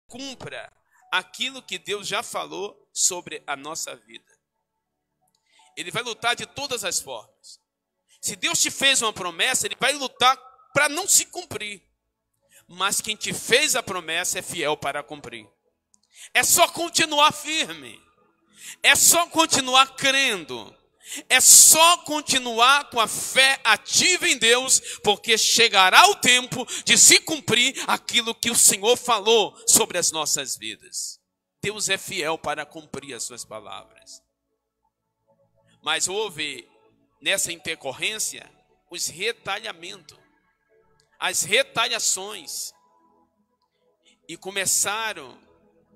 cumpra aquilo que Deus já falou sobre a nossa vida. Ele vai lutar de todas as formas. Se Deus te fez uma promessa, Ele vai lutar para não se cumprir. Mas quem te fez a promessa é fiel para cumprir. É só continuar firme. É só continuar crendo. É só continuar com a fé ativa em Deus, porque chegará o tempo de se cumprir aquilo que o Senhor falou sobre as nossas vidas. Deus é fiel para cumprir as suas palavras. Mas houve nessa intercorrência os retalhamentos, as retaliações, e começaram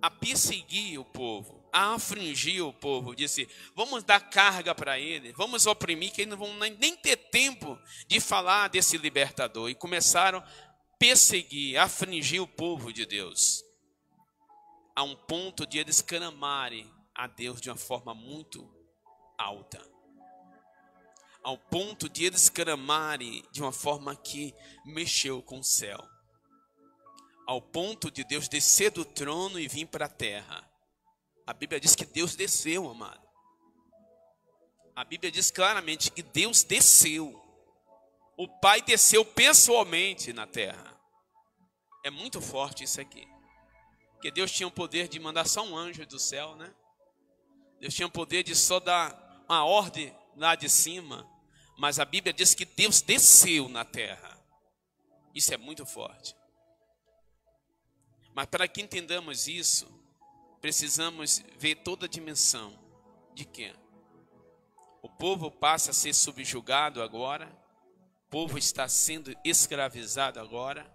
a perseguir o povo, a afligir o povo. Disse: vamos dar carga para ele, vamos oprimir, que eles não vão nem ter tempo de falar desse libertador. E começaram a perseguir, a afligir o povo de Deus, a um ponto de eles clamarem a Deus de uma forma muito alta, ao ponto de eles clamarem de uma forma que mexeu com o céu, ao ponto de Deus descer do trono e vir para a terra. A Bíblia diz que Deus desceu, amado. A Bíblia diz claramente que Deus desceu. O Pai desceu pessoalmente na terra. É muito forte isso aqui. Porque Deus tinha o poder de mandar só um anjo do céu, né? Deus tinha o poder de só dar uma ordem lá de cima. Mas a Bíblia diz que Deus desceu na terra. Isso é muito forte. Mas para que entendamos isso, precisamos ver toda a dimensão de quê? O povo passa a ser subjugado agora. O povo está sendo escravizado agora.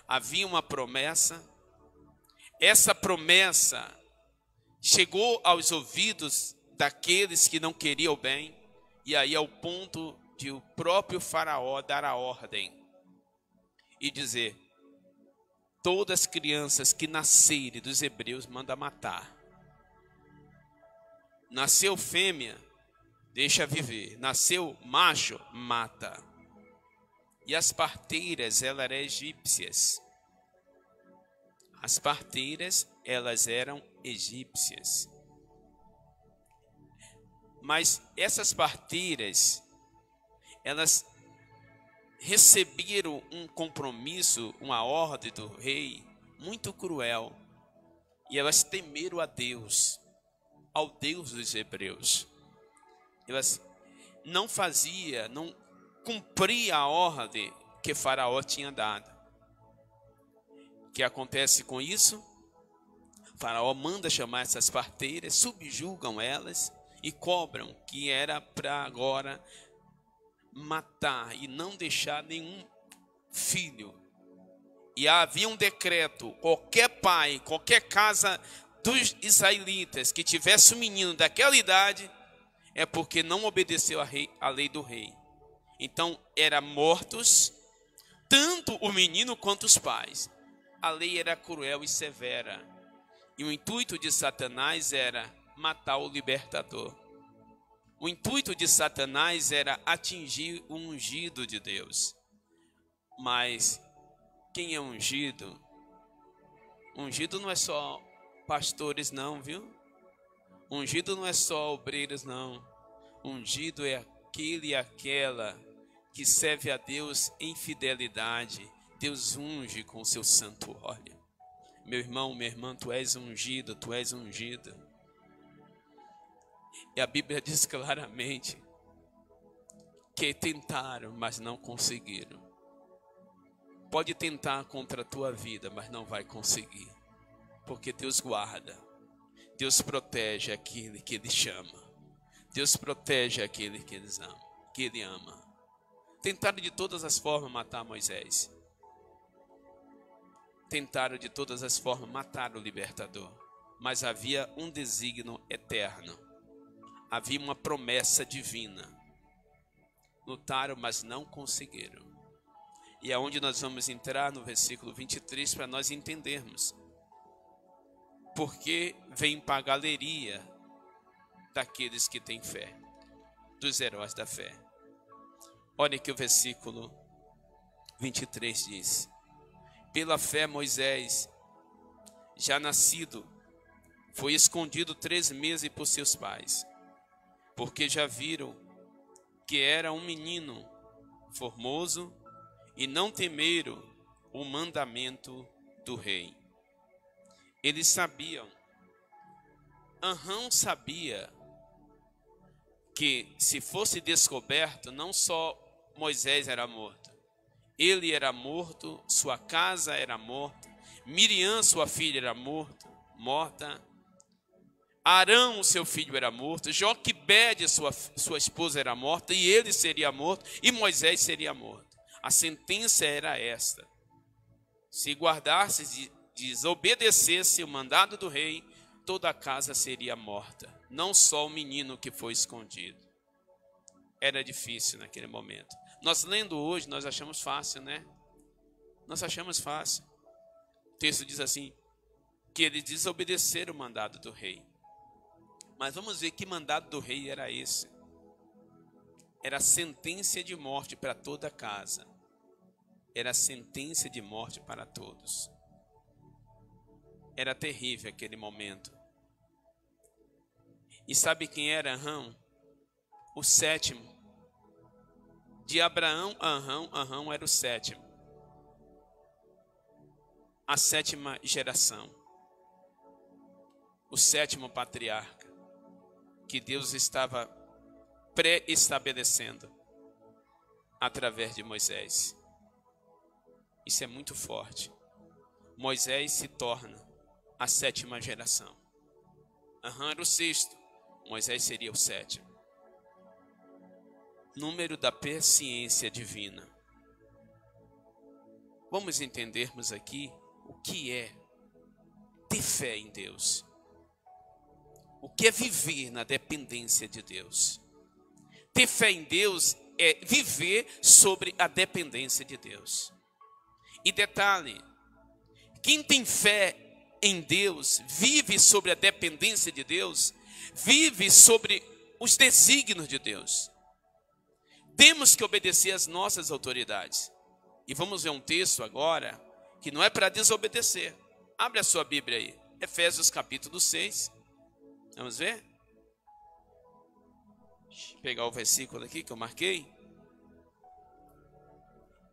Havia uma promessa. Essa promessa chegou aos ouvidos daqueles que não queriam o bem. E aí é o ponto de o próprio faraó dar a ordem e dizer: todas as crianças que nascerem dos hebreus manda matar. Nasceu fêmea, deixa viver. Nasceu macho, mata. E as parteiras, elas eram egípcias. As parteiras, elas eram egípcias. Mas essas parteiras, elas receberam um compromisso, uma ordem do rei muito cruel. E elas temeram a Deus, ao Deus dos hebreus. Elas não cumpriam a ordem que Faraó tinha dado. O que acontece com isso? Faraó manda chamar essas parteiras, subjugam elas e cobram que era para agora matar e não deixar nenhum filho. E havia um decreto: qualquer pai, qualquer casa dos israelitas que tivesse um menino daquela idade, é porque não obedeceu a lei do rei. Então eram mortos tanto o menino quanto os pais. A lei era cruel e severa. E o intuito de Satanás era matar o libertador. O intuito de Satanás era atingir o ungido de Deus. Mas quem é ungido? Ungido não é só pastores não, viu? Ungido não é só obreiros não. Ungido é aquele e aquela que serve a Deus em fidelidade. Deus unge com o seu santo óleo. Meu irmão, minha irmã, tu és ungido, tu és ungida. E a Bíblia diz claramente que tentaram, mas não conseguiram. Pode tentar contra a tua vida, mas não vai conseguir. Porque Deus guarda. Deus protege aquele que Ele chama. Deus protege aquele que Ele ama. Tentaram de todas as formas matar Moisés. Tentaram de todas as formas matar o libertador. Mas havia um desígnio eterno. Havia uma promessa divina. Lutaram, mas não conseguiram. E é onde nós vamos entrar no versículo 23 para nós entendermos. Porque vem para a galeria daqueles que têm fé, dos heróis da fé. Olha que o versículo 23 diz: pela fé Moisés, já nascido, foi escondido 3 meses por seus pais, porque já viram que era um menino formoso e não temeram o mandamento do rei. Eles sabiam, Amrão sabia que se fosse descoberto, não só Moisés era morto, ele era morto, sua casa era morta, Miriam, sua filha, era morta, Arão, seu filho, era morto, Joquebede, sua esposa, era morta, e ele seria morto, e Moisés seria morto. A sentença era esta: se guardasse, desobedecesse o mandado do rei, toda a casa seria morta, não só o menino que foi escondido. Era difícil naquele momento. Nós lendo hoje, nós achamos fácil, né? Nós achamos fácil. O texto diz assim, que eles desobedeceram o mandado do rei. Mas vamos ver que mandado do rei era esse. Era sentença de morte para toda a casa. Era sentença de morte para todos. Era terrível aquele momento. E sabe quem era Amrão? O 7º. De Abraão, Amrão era o 7º. A 7ª geração. O 7º patriarca. Que Deus estava pré-estabelecendo através de Moisés. Isso é muito forte. Moisés se torna a 7ª geração. Amrão era o 6º, Moisés seria o 7º. Número da presciência divina. Vamos entendermos aqui o que é ter fé em Deus. O que é viver na dependência de Deus. Ter fé em Deus é viver sobre a dependência de Deus. E detalhe, quem tem fé em Deus, vive sobre a dependência de Deus, vive sobre os desígnios de Deus. Temos que obedecer às nossas autoridades. E vamos ver um texto agora, que não é para desobedecer. Abre a sua Bíblia aí, Efésios capítulo 6. Vamos ver? Deixa eu pegar o versículo aqui que eu marquei.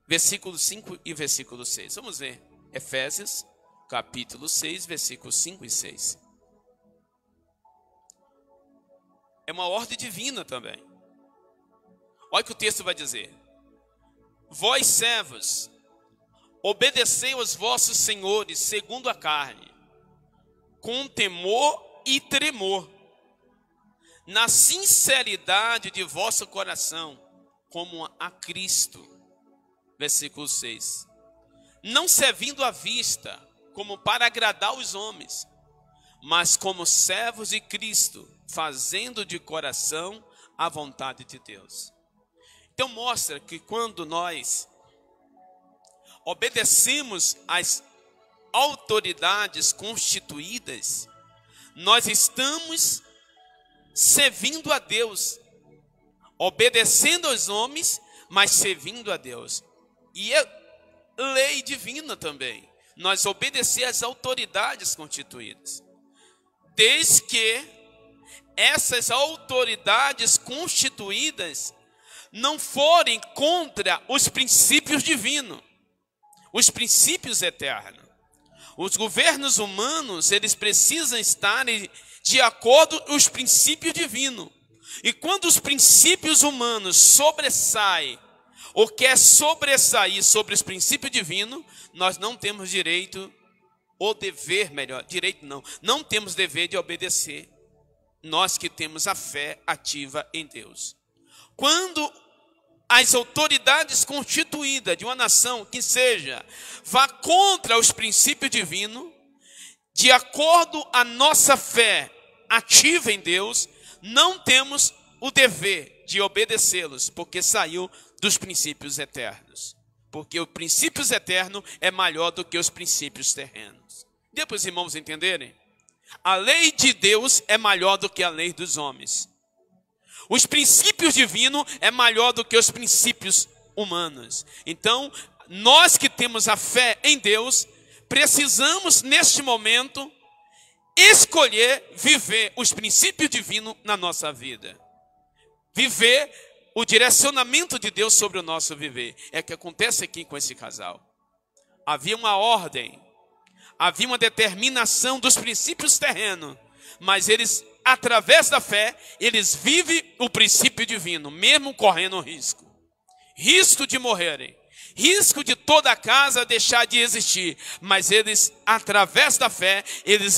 Versículo 5 e versículo 6. Vamos ver. Efésios, capítulo 6, versículos 5 e 6. É uma ordem divina também. Olha o que o texto vai dizer. Vós, servos, obedecei aos vossos senhores segundo a carne, com temor e tremor, na sinceridade de vosso coração, como a Cristo. Versículo 6. Não servindo à vista, como para agradar os homens, mas como servos de Cristo, fazendo de coração a vontade de Deus. Então mostra que quando nós obedecemos às autoridades constituídas, nós estamos servindo a Deus, obedecendo aos homens, mas servindo a Deus. E é lei divina também, nós obedecer às autoridades constituídas, desde que essas autoridades constituídas não forem contra os princípios divinos, os princípios eternos. Os governos humanos, eles precisam estar de acordo com os princípios divinos. E quando os princípios humanos sobressaem, ou quer sobressair sobre os princípios divinos, nós não temos direito, ou dever, melhor, direito não temos dever de obedecer. Nós que temos a fé ativa em Deus. Quando as autoridades constituídas de uma nação que seja, vá contra os princípios divinos, de acordo a nossa fé ativa em Deus, não temos o dever de obedecê-los, porque saiu dos princípios eternos. Porque os princípios eternos é maior do que os princípios terrenos. Deu para os irmãos entenderem? A lei de Deus é maior do que a lei dos homens. Os princípios divinos é maior do que os princípios humanos. Então, nós que temos a fé em Deus, precisamos, neste momento, escolher viver os princípios divinos na nossa vida. Viver o direcionamento de Deus sobre o nosso viver. É o que acontece aqui com esse casal. Havia uma ordem, havia uma determinação dos princípios terrenos, mas eles, através da fé, eles vivem o princípio divino, mesmo correndo risco. Risco de morrerem, risco de toda a casa deixar de existir, mas eles, através da fé, eles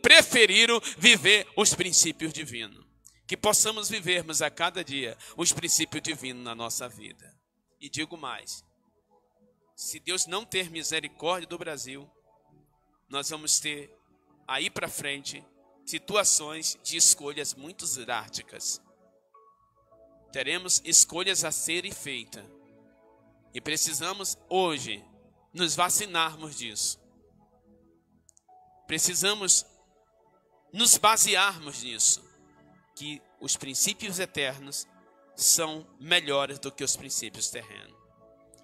preferiram viver os princípios divinos. Que possamos vivermos a cada dia os princípios divinos na nossa vida. E digo mais, se Deus não ter misericórdia do Brasil, nós vamos ter aí para frente situações de escolhas muito drásticas. Teremos escolhas a serem feitas. E precisamos hoje nos vacinarmos disso. Precisamos nos basearmos nisso. Que os princípios eternos são melhores do que os princípios terrenos.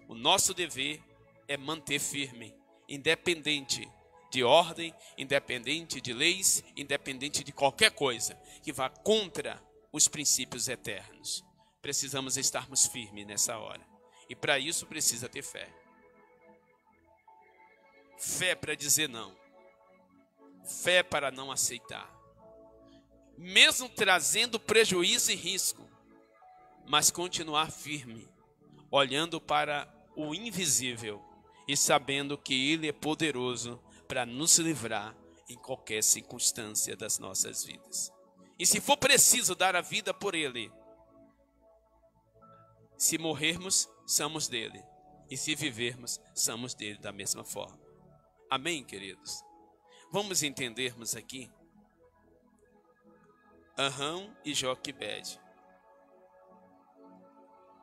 O nosso dever é manter firme, independente de ordem, independente de leis, independente de qualquer coisa que vá contra os princípios eternos. Precisamos estarmos firmes nessa hora. E para isso precisa ter fé. Fé para dizer não. Fé para não aceitar. Mesmo trazendo prejuízo e risco, mas continuar firme, olhando para o invisível e sabendo que Ele é poderoso para nos livrar em qualquer circunstância das nossas vidas. E se for preciso dar a vida por Ele, se morrermos, somos dele. E se vivermos, somos dele da mesma forma. Amém, queridos? Vamos entendermos aqui Arão e Joquebede.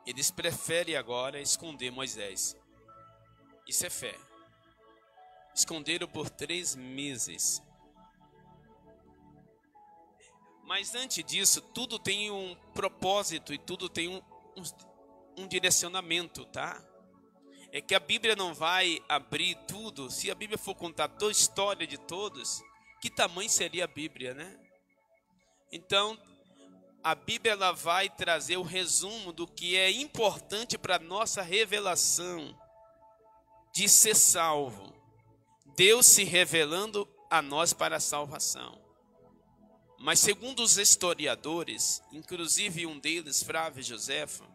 Eles preferem agora esconder Moisés. Isso é fé. Esconderam por 3 meses. Mas antes disso, tudo tem um propósito e tudo tem um direcionamento, tá? É que a Bíblia não vai abrir tudo. Se a Bíblia for contar toda a história de todos, que tamanho seria a Bíblia, né? Então, a Bíblia ela vai trazer o resumo do que é importante para a nossa revelação de ser salvo. Deus se revelando a nós para a salvação. Mas segundo os historiadores, inclusive um deles, Flávio Joséfo,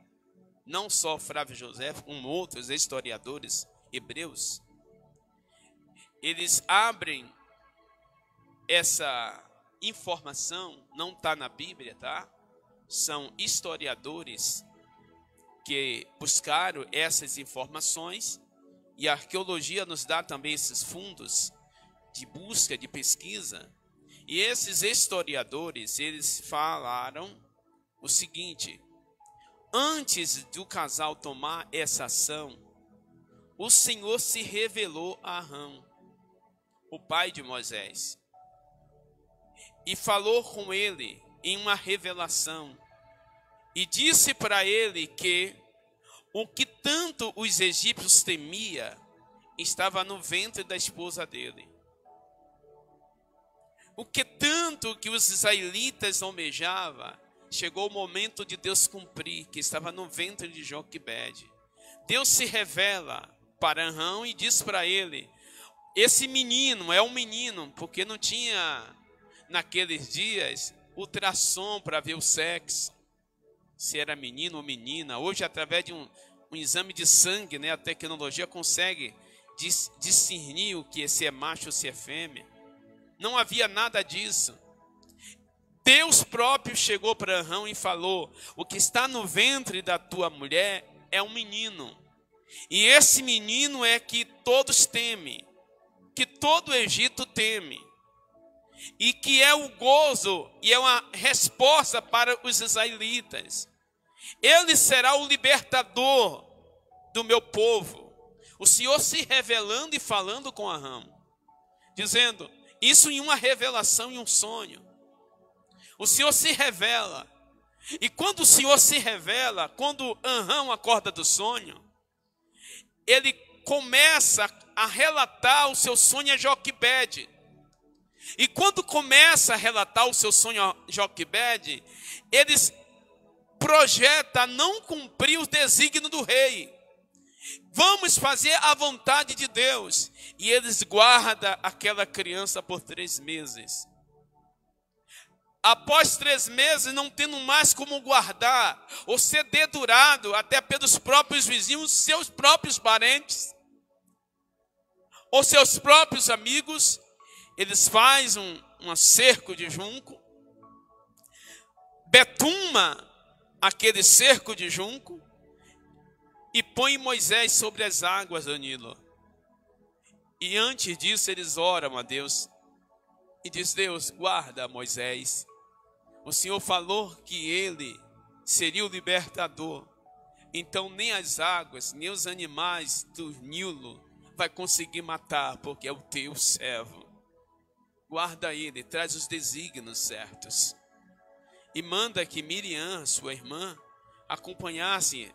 não só Flávio Joséfo, como outros historiadores hebreus, eles abrem essa informação, não está na Bíblia, tá? São historiadores que buscaram essas informações e a arqueologia nos dá também esses fundos de busca, de pesquisa. E esses historiadores, eles falaram o seguinte: antes do casal tomar essa ação, o Senhor se revelou a Arão, o pai de Moisés, e falou com ele em uma revelação, e disse para ele que o que tanto os egípcios temia estava no ventre da esposa dele. O que tanto que os israelitas almejavam, chegou o momento de Deus cumprir, que estava no ventre de Joquebede. Deus se revela para Arão e diz para ele: esse menino é um menino, porque não tinha naqueles dias ultrassom para ver o sexo, se era menino ou menina. Hoje, através de um exame de sangue, né, a tecnologia consegue discernir o que se é macho ou se é fêmea. Não havia nada disso. Deus próprio chegou para Arão e falou: o que está no ventre da tua mulher é um menino. E esse menino é que todos temem, que todo o Egito teme. E que é o gozo e é uma resposta para os israelitas. Ele será o libertador do meu povo. O Senhor se revelando e falando com Arão, dizendo isso em uma revelação, em um sonho. O Senhor se revela. E quando o Senhor se revela, quando Arão acorda do sonho, ele começa a relatar o seu sonho a Joquebede. E quando começa a relatar o seu sonho a Joquebede, eles projetam não cumprir o desígnio do rei. Vamos fazer a vontade de Deus. E eles guardam aquela criança por 3 meses. Após 3 meses, não tendo mais como guardar, ou ser dedurado até pelos próprios vizinhos, seus próprios parentes, ou seus próprios amigos, eles fazem um cerco de junco, betuma aquele cerco de junco, e põe Moisés sobre as águas do Nilo. E antes disso eles oram a Deus e diz: Deus, guarda Moisés. O Senhor falou que ele seria o libertador. Então nem as águas, nem os animais do Nilo vai conseguir matar, porque é o teu servo. Guarda ele, traz os desígnios certos. E manda que Miriam, sua irmã, acompanhasse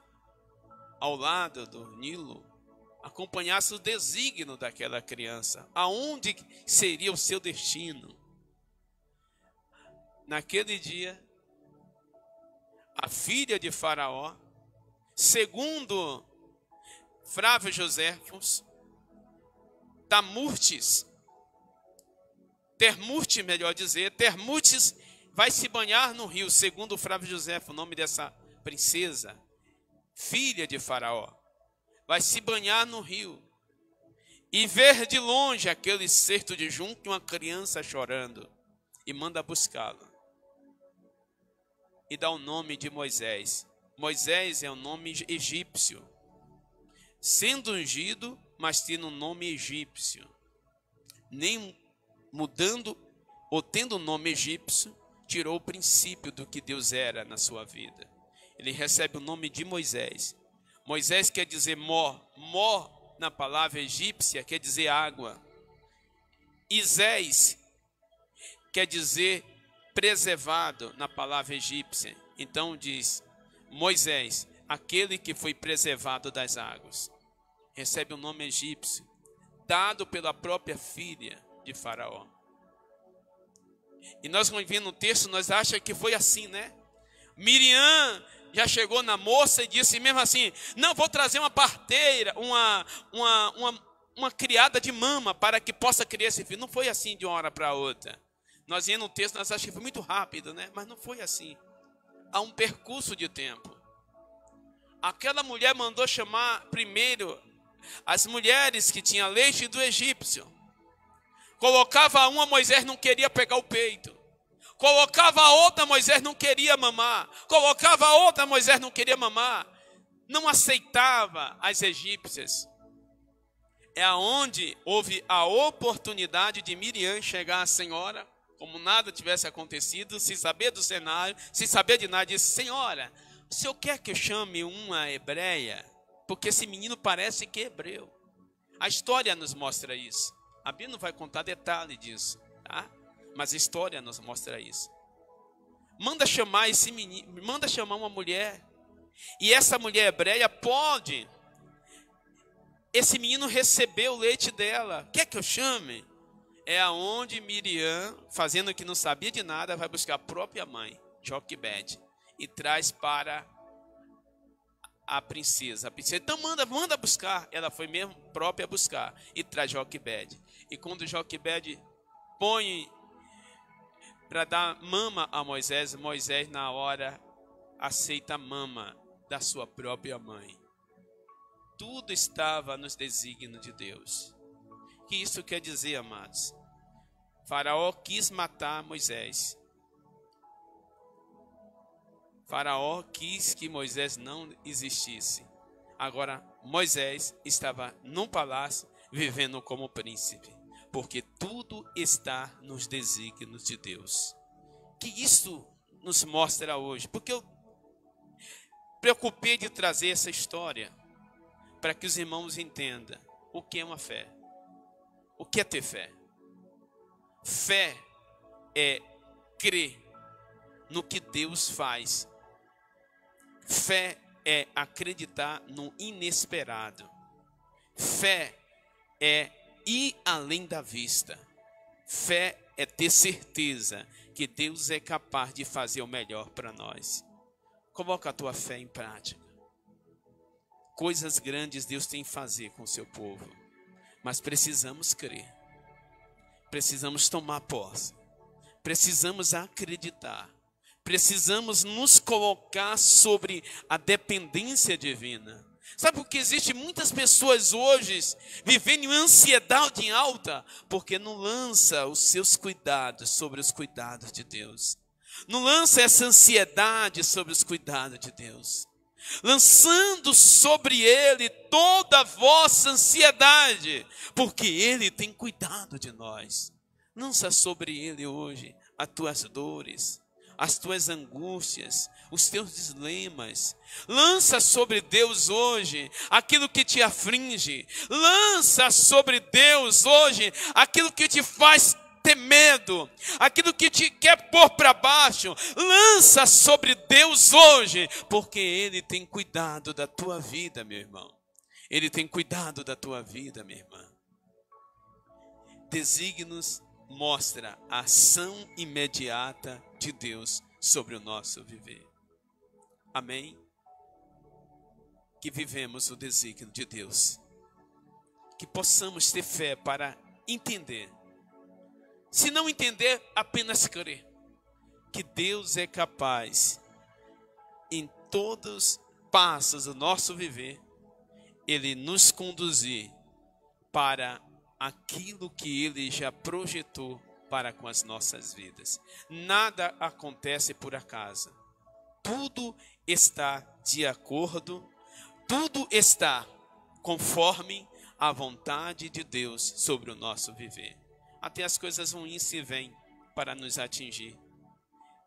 ao lado do Nilo, acompanhasse o desígnio daquela criança, aonde seria o seu destino. Naquele dia, a filha de Faraó, segundo Flávio Joséfos, Termutes vai se banhar no rio, segundo Flávio Joséfos, o nome dessa princesa, filha de Faraó, vai se banhar no rio e ver de longe aquele cesto de junco e uma criança chorando, e manda buscá-la e dá o nome de Moisés. Moisés é um nome egípcio, sendo ungido, mas tendo um nome egípcio, nem mudando ou tendo um nome egípcio, tirou o princípio do que Deus era na sua vida. Ele recebe o nome de Moisés. Moisés quer dizer mó na palavra egípcia quer dizer água. Isés quer dizer preservado na palavra egípcia. Então diz Moisés, aquele que foi preservado das águas. Recebe o nome egípcio, dado pela própria filha de Faraó. E nós vamos ver no texto, nós achamos que foi assim, né? Miriam já chegou na moça e disse mesmo assim: não, vou trazer uma parteira, uma criada de mama para que possa criar esse filho. Não foi assim de uma hora para outra. Nós vemos no texto, nós achamos que foi muito rápido, né? Mas não foi assim. Há um percurso de tempo. Aquela mulher mandou chamar primeiro as mulheres que tinham leite do egípcio. Colocava uma, Moisés não queria pegar o peito. Colocava a outra, Moisés não queria mamar. Colocava a outra, Moisés não queria mamar. Não aceitava as egípcias. É aonde houve a oportunidade de Miriam chegar à senhora, como nada tivesse acontecido, sem saber do cenário, sem saber de nada, disse: senhora, o senhor quer que eu chame uma hebreia? Porque esse menino parece que é hebreu. A história nos mostra isso. A Bíblia não vai contar detalhe disso, tá? Mas a história nos mostra isso. Manda chamar esse menino, manda chamar uma mulher. E essa mulher hebreia pode. Esse menino recebeu o leite dela. Quer que eu chame? É aonde Miriam, fazendo que não sabia de nada, vai buscar a própria mãe, Joquebede, e traz para a princesa. Então manda buscar. Ela foi mesmo própria buscar e traz Joquebede. E quando Joquebede põe para dar mama a Moisés, Moisés na hora aceita a mama da sua própria mãe. Tudo estava nos desígnios de Deus. O que isso quer dizer, amados? Faraó quis matar Moisés. Faraó quis que Moisés não existisse. Agora Moisés estava num palácio vivendo como príncipe, porque tudo está nos desígnios de Deus. Que isso nos mostra hoje, porque eu preocupei de trazer essa história para que os irmãos entendam o que é uma fé. O que é ter fé? Fé é crer no que Deus faz. Fé é acreditar no inesperado. Fé é ir além da vista. Fé é ter certeza que Deus é capaz de fazer o melhor para nós. Coloca a tua fé em prática. Coisas grandes Deus tem que fazer com o seu povo. Mas precisamos crer. Precisamos tomar posse. Precisamos acreditar. Precisamos nos colocar sobre a dependência divina. Sabe por que existem muitas pessoas hoje vivendo em ansiedade alta? Porque não lança os seus cuidados sobre os cuidados de Deus. Não lança essa ansiedade sobre os cuidados de Deus. Lançando sobre Ele toda a vossa ansiedade, porque Ele tem cuidado de nós. Lança sobre Ele hoje as tuas dores, as tuas angústias, os teus dilemas. Lança sobre Deus hoje aquilo que te aflige. Lança sobre Deus hoje aquilo que te faz ter medo, aquilo que te quer pôr para baixo. Lança sobre Deus hoje, porque Ele tem cuidado da tua vida, meu irmão. Ele tem cuidado da tua vida, minha irmã. Desígnios mostra a ação imediata de Deus sobre o nosso viver. Amém? Que vivemos o desígnio de Deus. Que possamos ter fé para entender. Se não entender, apenas crer. Que Deus é capaz, em todos os passos do nosso viver, Ele nos conduzir para aquilo que Ele já projetou para com as nossas vidas. Nada acontece por acaso. Tudo está de acordo, tudo está conforme a vontade de Deus sobre o nosso viver. Até as coisas ruins se vêm para nos atingir.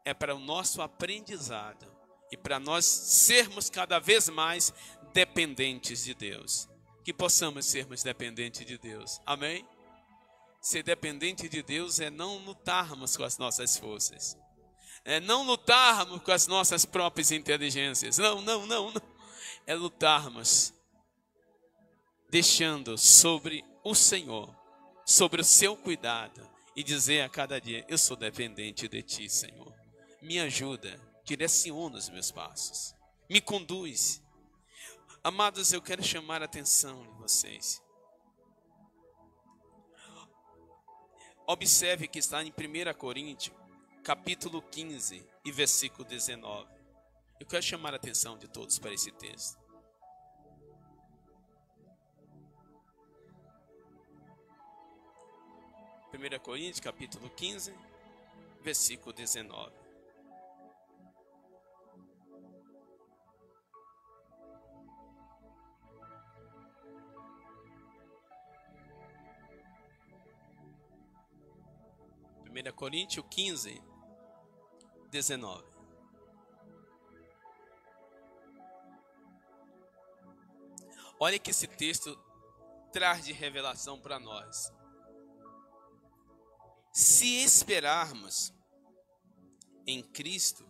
É para o nosso aprendizado e para nós sermos cada vez mais dependentes de Deus. Que possamos sermos dependentes de Deus. Amém? Ser dependente de Deus é não lutarmos com as nossas forças. É não lutarmos com as nossas próprias inteligências. Não. É lutarmos deixando sobre o Senhor, sobre o seu cuidado, e dizer a cada dia: eu sou dependente de ti, Senhor. Me ajuda, direciona os meus passos, me conduz. Amados, eu quero chamar a atenção de vocês. Observe que está em 1 Coríntios, capítulo 15 e versículo 19. Eu quero chamar a atenção de todos para esse texto. Primeira Coríntios, capítulo 15, versículo 19. Primeira Coríntios 15, 19. Olha que esse texto traz de revelação para nós. Se esperarmos em Cristo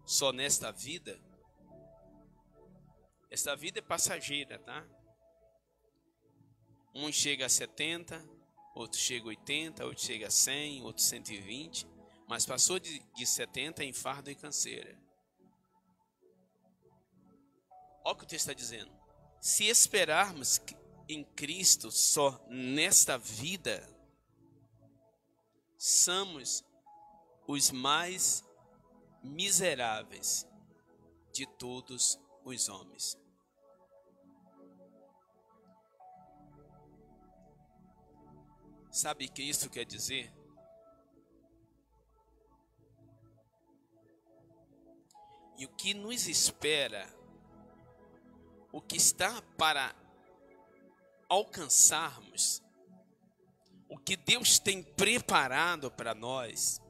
só nesta vida, esta vida é passageira, tá? Um chega a 70, outro chega a 80, outro chega a 100, outro 120, mas passou de 70 em fardo e canseira. Olha o que o texto está dizendo. Se esperarmos em Cristo só nesta vida, somos os mais miseráveis de todos os homens. Sabe o que isso quer dizer? E o que nos espera, o que está para alcançarmos, o que Deus tem preparado para nós,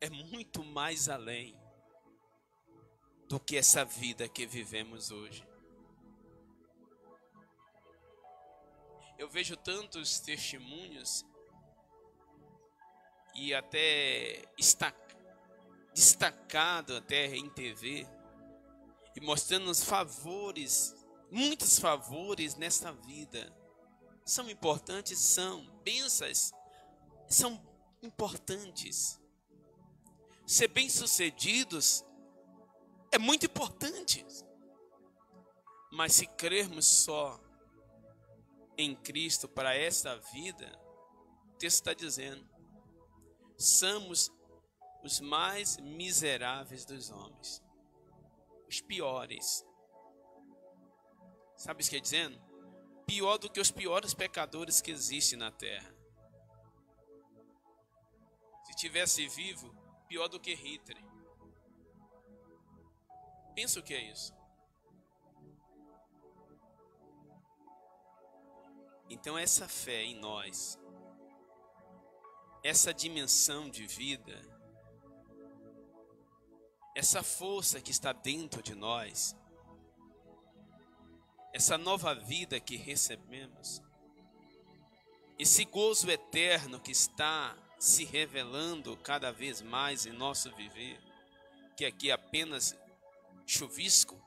é muito mais além do que essa vida que vivemos hoje. Eu vejo tantos testemunhos e até destacado até em TV, e mostrando os favores muitos favores nesta vida. São importantes? São. Bênçãos são importantes. Ser bem-sucedidos é muito importante. Mas se crermos só em Cristo para esta vida, o texto está dizendo, somos os mais miseráveis dos homens. Os piores. Sabe o que quer dizendo? Pior do que os piores pecadores que existem na terra. Se tivesse vivo, pior do que Hitler. Pensa o que é isso. Então essa fé em nós, essa dimensão de vida, essa força que está dentro de nós, essa nova vida que recebemos, esse gozo eterno que está se revelando cada vez mais em nosso viver, que aqui é apenas chuvisco,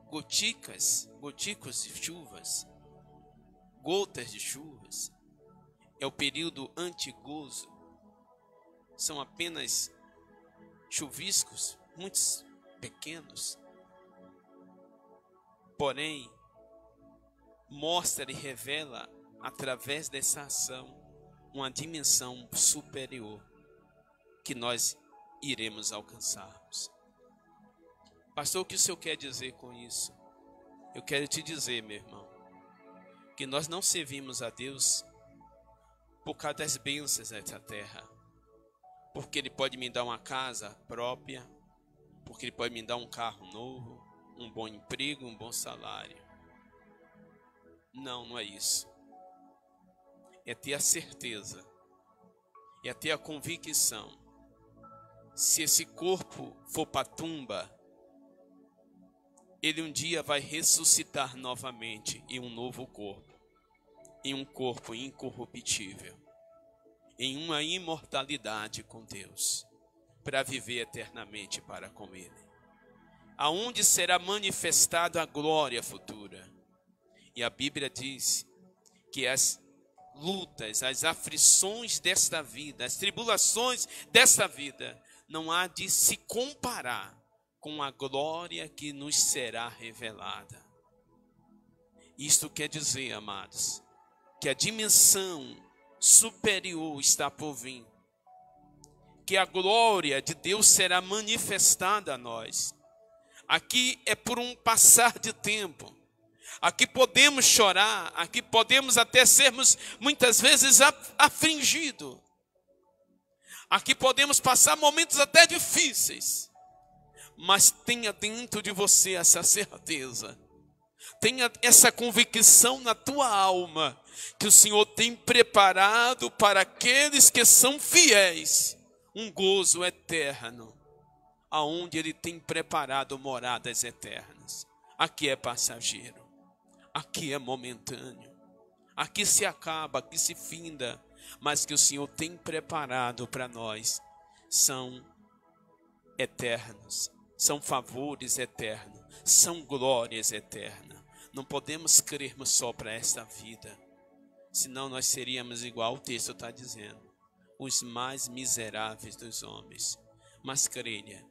goticos de chuvas, gotas de chuvas, é o período antigozo, são apenas chuviscos, muitos pequenos, porém, mostra e revela, através dessa ação, uma dimensão superior, que nós iremos alcançarmos. Pastor, o que o Senhor quer dizer com isso? Eu quero te dizer, meu irmão, que nós não servimos a Deus por causa das bênçãos dessa terra, porque Ele pode me dar uma casa própria, porque Ele pode me dar um carro novo, um bom emprego, um bom salário. Não, não é isso. É ter a certeza, é ter a convicção, se esse corpo for para a tumba, ele um dia vai ressuscitar novamente em um novo corpo, em um corpo incorruptível, em uma imortalidade com Deus, para viver eternamente para com Ele, aonde será manifestada a glória futura. E a Bíblia diz que as lutas, as aflições desta vida, as tribulações desta vida, não há de se comparar com a glória que nos será revelada. Isto quer dizer, amados, que a dimensão superior está por vir, que a glória de Deus será manifestada a nós. Aqui é por um passar de tempo. Aqui podemos chorar, aqui podemos até sermos muitas vezes afligidos. Aqui podemos passar momentos até difíceis. Mas tenha dentro de você essa certeza, tenha essa convicção na tua alma, que o Senhor tem preparado para aqueles que são fiéis, um gozo eterno, aonde Ele tem preparado moradas eternas. Aqui é passageiro, aqui é momentâneo, aqui se acaba, aqui se finda, mas que o Senhor tem preparado para nós, são eternos. São favores eternos, são glórias eternas. Não podemos crermos só para esta vida, senão nós seríamos igual o texto está dizendo, os mais miseráveis dos homens. Mas creia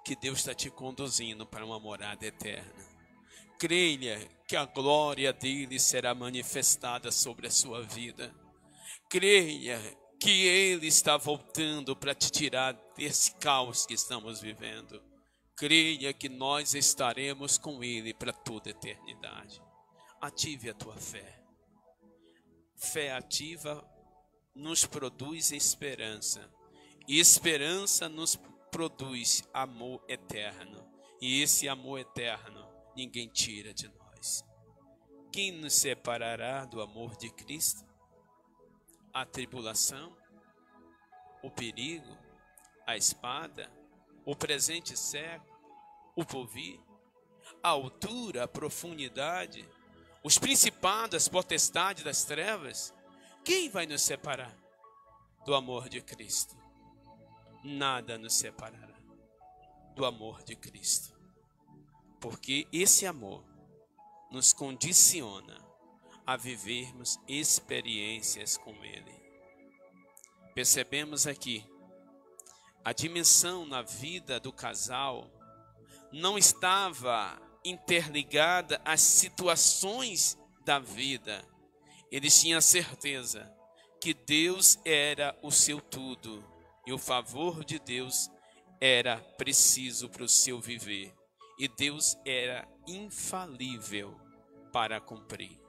que Deus está te conduzindo para uma morada eterna. Creia que a glória dele será manifestada sobre a sua vida. Creia que Ele está voltando para te tirar desse caos que estamos vivendo. Creia que nós estaremos com Ele para toda a eternidade. Ative a tua fé. Fé ativa nos produz esperança. E esperança nos produz amor eterno. E esse amor eterno ninguém tira de nós. Quem nos separará do amor de Cristo? A tribulação, o perigo, a espada, o presente século, o porvir, a altura, a profundidade, os principados, as potestades das trevas. Quem vai nos separar do amor de Cristo? Nada nos separará do amor de Cristo. porque esse amor nos condiciona a vivermos experiências com Ele. Percebemos aqui a dimensão na vida do casal não estava interligada às situações da vida. Eles tinham certeza que Deus era o seu tudo e o favor de Deus era preciso para o seu viver. E Deus era infalível para cumprir.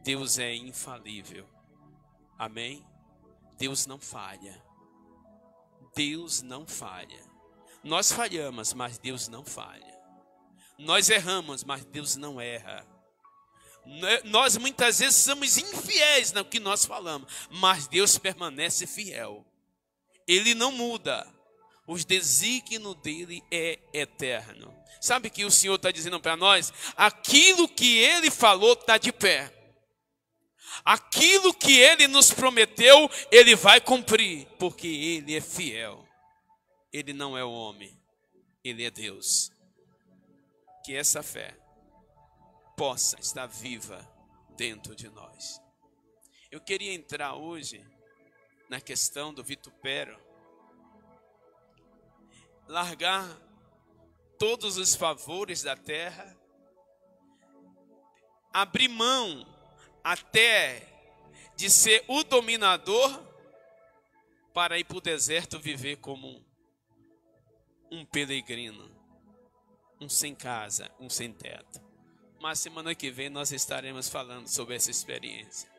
Deus é infalível. Amém? Deus não falha. Deus não falha. Nós falhamos, mas Deus não falha. Nós erramos, mas Deus não erra. Nós muitas vezes somos infiéis no que nós falamos, mas Deus permanece fiel. Ele não muda. Os desígnios dele é eterno. Sabe que o Senhor está dizendo para nós? Aquilo que Ele falou está de pé. Aquilo que Ele nos prometeu, Ele vai cumprir, porque Ele é fiel. Ele não é o homem, Ele é Deus. Que essa fé possa estar viva dentro de nós. Eu queria entrar hoje na questão do vitupério. Largar todos os favores da terra, abrir mão até de ser o dominador para ir para o deserto viver como um peregrino, um sem casa, um sem teto. Mas semana que vem nós estaremos falando sobre essa experiência.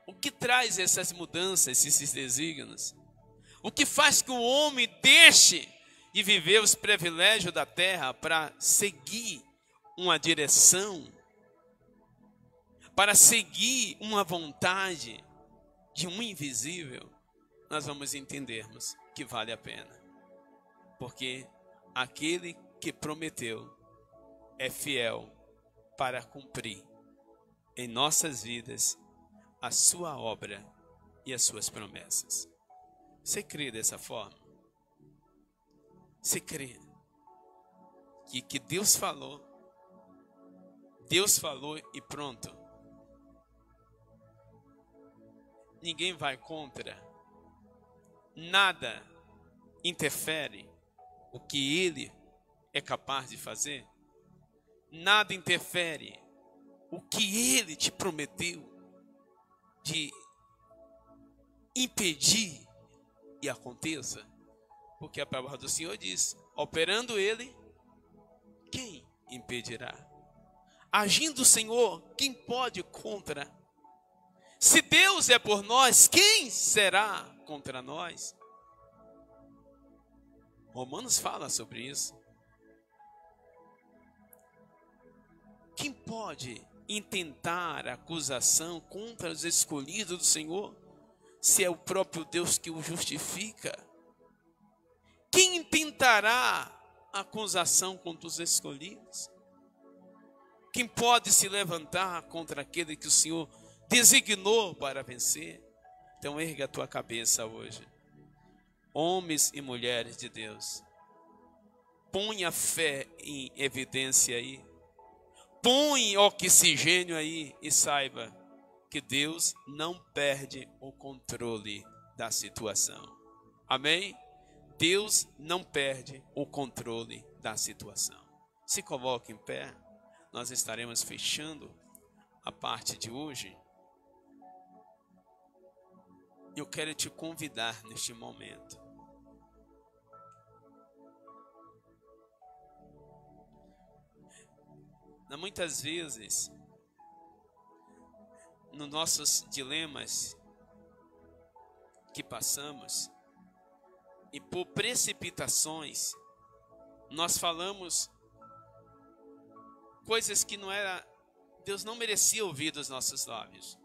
O que traz essas mudanças, esses desígnios? O que faz que o homem deixe de viver os privilégios da terra para seguir uma direção, para seguir uma vontade de um invisível? Nós vamos entendermos que vale a pena. Porque aquele que prometeu é fiel para cumprir em nossas vidas a sua obra e as suas promessas. Você crê dessa forma? Você crê que Deus falou e pronto? Ninguém vai contra, nada interfere o que Ele é capaz de fazer, nada interfere o que Ele te prometeu de impedir e aconteça. Porque a palavra do Senhor diz, operando Ele, quem impedirá? Agindo o Senhor, quem pode contra? Se Deus é por nós, quem será contra nós? Romanos fala sobre isso. Quem pode intentar acusação contra os escolhidos do Senhor, se é o próprio Deus que o justifica? Quem intentará acusação contra os escolhidos? Quem pode se levantar contra aquele que o Senhor designou para vencer? Então erga a tua cabeça hoje. Homens e mulheres de Deus, põe a fé em evidência aí. Põe oxigênio aí e saiba que Deus não perde o controle da situação. Amém? Deus não perde o controle da situação. Se coloque em pé, nós estaremos fechando a parte de hoje. Eu quero te convidar neste momento. Muitas vezes, nos nossos dilemas que passamos, e por precipitações, nós falamos coisas que não era, Deus não merecia ouvir dos nossos lábios.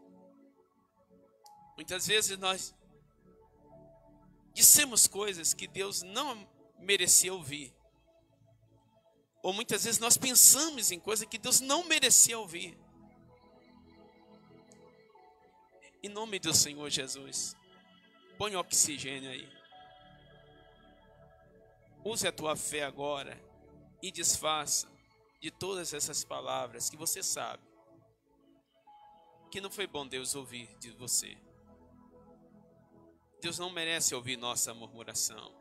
Muitas vezes nós dissemos coisas que Deus não merecia ouvir. Ou muitas vezes nós pensamos em coisas que Deus não merecia ouvir. Em nome do Senhor Jesus, põe oxigênio aí. Use a tua fé agora e desfaça de todas essas palavras que você sabe que não foi bom Deus ouvir de você. Deus não merece ouvir nossa murmuração.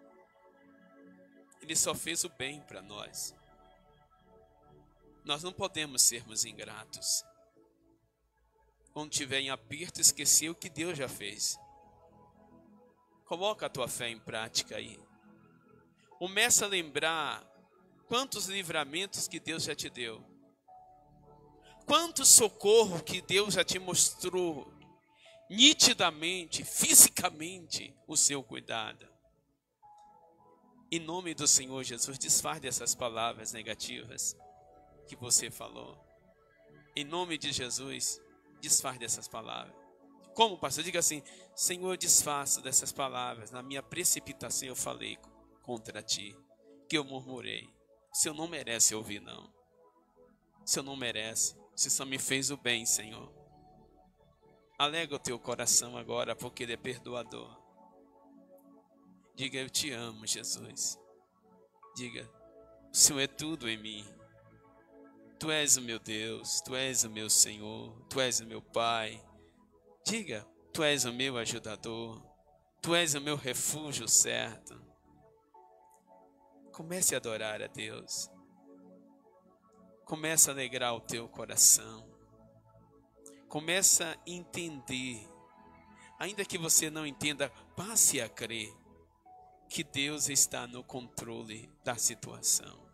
Ele só fez o bem para nós. Nós não podemos sermos ingratos. Quando estiver em aperto, esquecer o que Deus já fez. Coloca a tua fé em prática aí. Começa a lembrar quantos livramentos que Deus já te deu. Quanto socorro que Deus já te mostrou nitidamente, fisicamente, o seu cuidado. Em nome do Senhor Jesus, desfaz dessas palavras negativas que você falou. Em nome de Jesus, desfaz dessas palavras. Como, pastor? Diga assim: Senhor, desfaço dessas palavras. Na minha precipitação eu falei contra ti, que eu murmurei. O Senhor não merece ouvir, não. O Senhor não merece. Você só me fez o bem, Senhor. Alega o teu coração agora, porque Ele é perdoador. Diga: eu te amo, Jesus. Diga: o Senhor é tudo em mim. Tu és o meu Deus, Tu és o meu Senhor, Tu és o meu Pai. Diga: Tu és o meu ajudador, Tu és o meu refúgio certo. Comece a adorar a Deus. Comece a alegrar o teu coração. Comece a entender. Ainda que você não entenda, passe a crer que Deus está no controle da situação.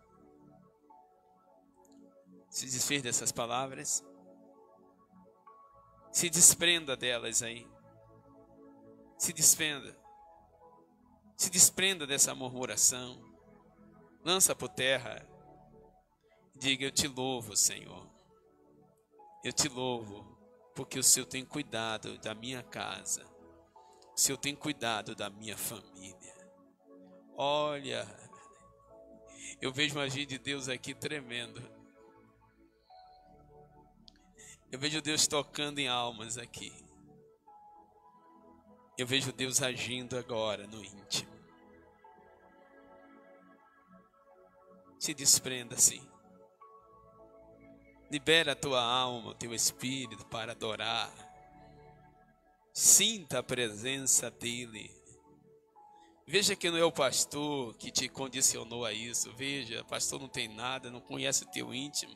Se desfez dessas palavras. Se desprenda delas aí. Se desprenda. Se desprenda dessa murmuração. Lança por terra. Diga: eu te louvo, Senhor. Eu te louvo, porque o Senhor tem cuidado da minha casa. O Senhor tem cuidado da minha família. Olha, eu vejo uma agir de Deus aqui tremendo. Eu vejo Deus tocando em almas aqui. Eu vejo Deus agindo agora no íntimo. Se desprenda assim. Libera a tua alma, o teu espírito para adorar. Sinta a presença dEle. Veja que não é o pastor que te condicionou a isso. Veja, pastor não tem nada, não conhece o teu íntimo.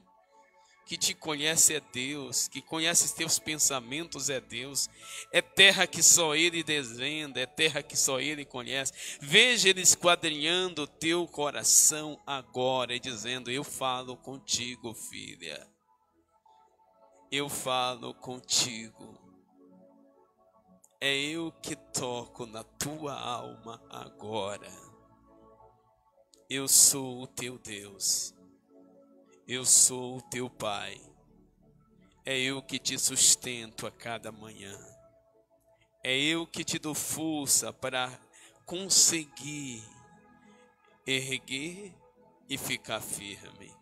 Que te conhece é Deus, que conhece os teus pensamentos é Deus. É terra que só Ele desvenda, é terra que só Ele conhece. Veja Ele esquadrinhando o teu coração agora e dizendo: eu falo contigo, filha. Eu falo contigo. É eu que toco na tua alma agora. Eu sou o teu Deus. Eu sou o teu Pai. É eu que te sustento a cada manhã. É eu que te dou força para conseguir erguer e ficar firme.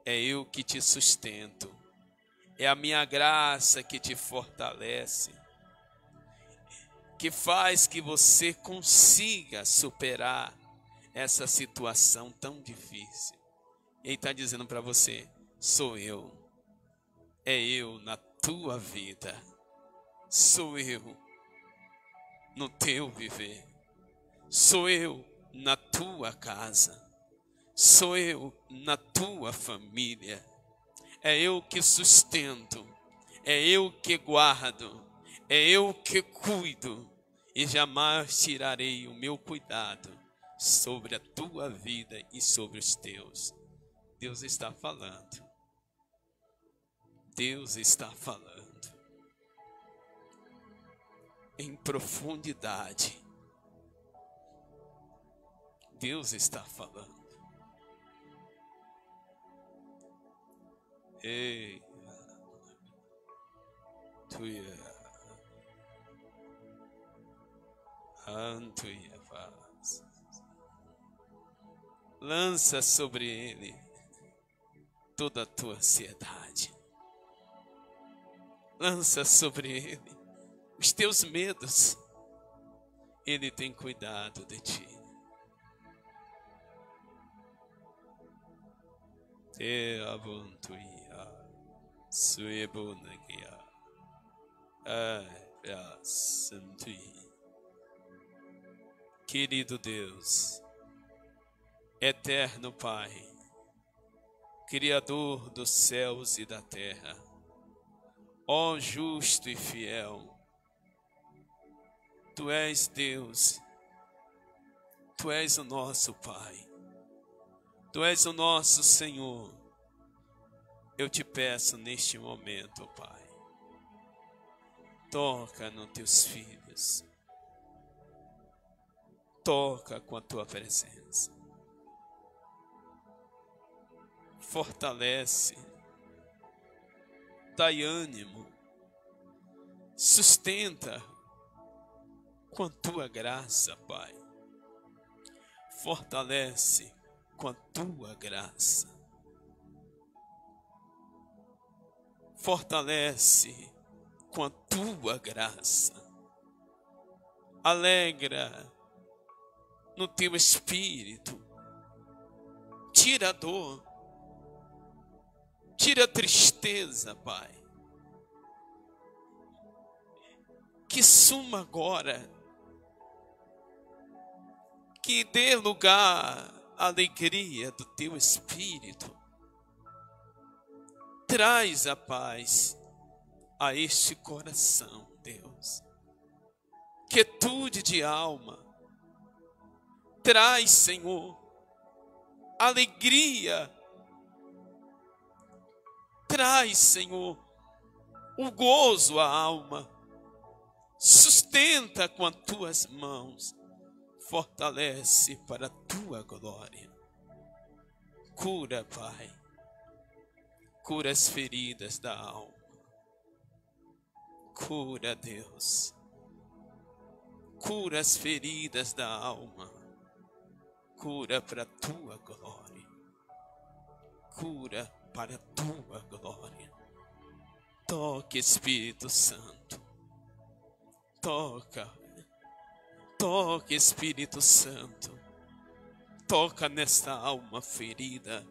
É eu que te sustento. É a minha graça que te fortalece, que faz que você consiga superar essa situação tão difícil. Ele está dizendo para você: sou eu. É eu na tua vida. Sou eu no teu viver. Sou eu na tua casa. Sou eu na tua família. É eu que sustento. É eu que guardo. É eu que cuido. E jamais tirarei o meu cuidado sobre a tua vida e sobre os teus. Deus está falando. Deus está falando. Em profundidade. Deus está falando. Ei, tuia, antuia, faz. Lança sobre ele toda a tua ansiedade. Lança sobre ele os teus medos. Ele tem cuidado de ti. Te avuntuia, suebonagia, santui. Querido Deus, eterno Pai, Criador dos céus e da terra, ó justo e fiel, Tu és Deus, Tu és o nosso Pai, Tu és o nosso Senhor. Eu te peço neste momento, Pai, toca nos Teus filhos, toca com a Tua presença, fortalece, dai ânimo, sustenta com a Tua graça, Pai, fortalece com a Tua graça, fortalece com a Tua graça, alegra no Teu Espírito, tira a dor, tira a tristeza, Pai, que suma agora, que dê lugar à alegria do Teu Espírito, traz a paz a este coração, Deus, quietude de alma, traz, Senhor, alegria, traz, Senhor, o gozo à alma, sustenta com as Tuas mãos, fortalece para a Tua glória, cura, Pai, cura as feridas da alma, cura, Deus, cura as feridas da alma, cura para a Tua glória, cura para a Tua glória. Toque, Espírito Santo, toca, toque, Espírito Santo, toca nesta alma ferida,